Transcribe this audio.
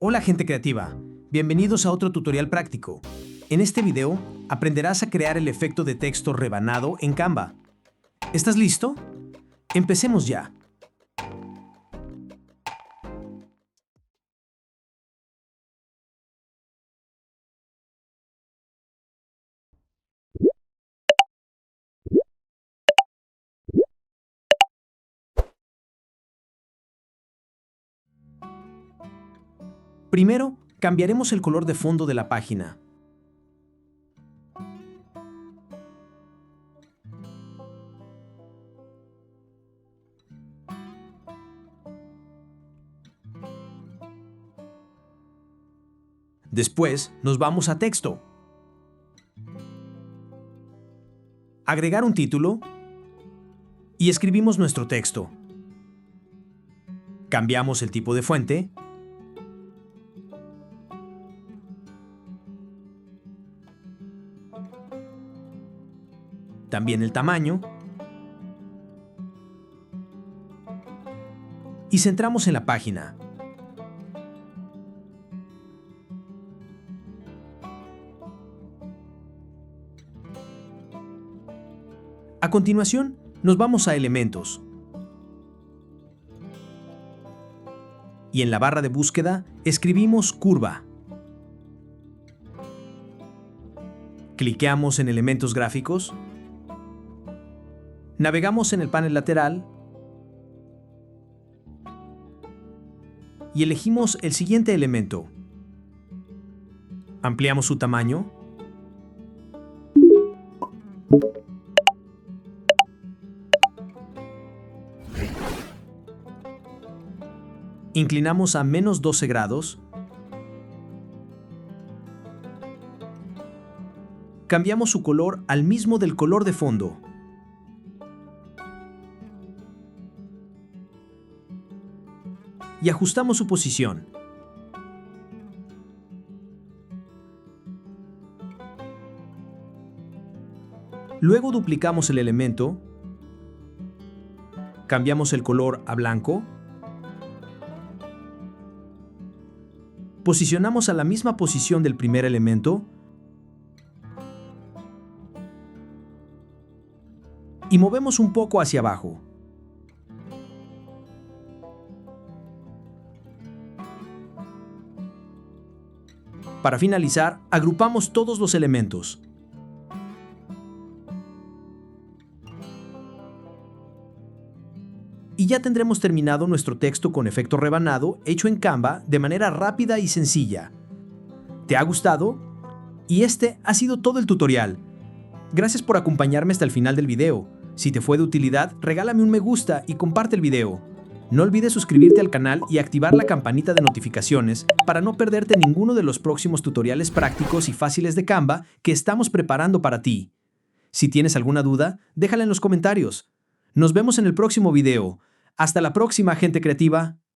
Hola gente creativa, bienvenidos a otro tutorial práctico. En este video aprenderás a crear el efecto de texto rebanado en Canva. ¿Estás listo? Empecemos ya. Primero, cambiaremos el color de fondo de la página. Después, nos vamos a texto. Agregar un título y escribimos nuestro texto. Cambiamos el tipo de fuente. También el tamaño. Y centramos en la página. A continuación, nos vamos a Elementos. Y en la barra de búsqueda, escribimos curva. Cliqueamos en Elementos gráficos. Navegamos en el panel lateral. Y elegimos el siguiente elemento. Ampliamos su tamaño. Inclinamos a menos 12 grados. Cambiamos su color al mismo del color de fondo. Y ajustamos su posición. Luego duplicamos el elemento. Cambiamos el color a blanco. Posicionamos a la misma posición del primer elemento. Y movemos un poco hacia abajo. Para finalizar, agrupamos todos los elementos. Y ya tendremos terminado nuestro texto con efecto rebanado hecho en Canva de manera rápida y sencilla. ¿Te ha gustado? Y este ha sido todo el tutorial. Gracias por acompañarme hasta el final del video. Si te fue de utilidad, regálame un me gusta y comparte el video. No olvides suscribirte al canal y activar la campanita de notificaciones para no perderte ninguno de los próximos tutoriales prácticos y fáciles de Canva que estamos preparando para ti. Si tienes alguna duda, déjala en los comentarios. Nos vemos en el próximo video. Hasta la próxima, gente creativa.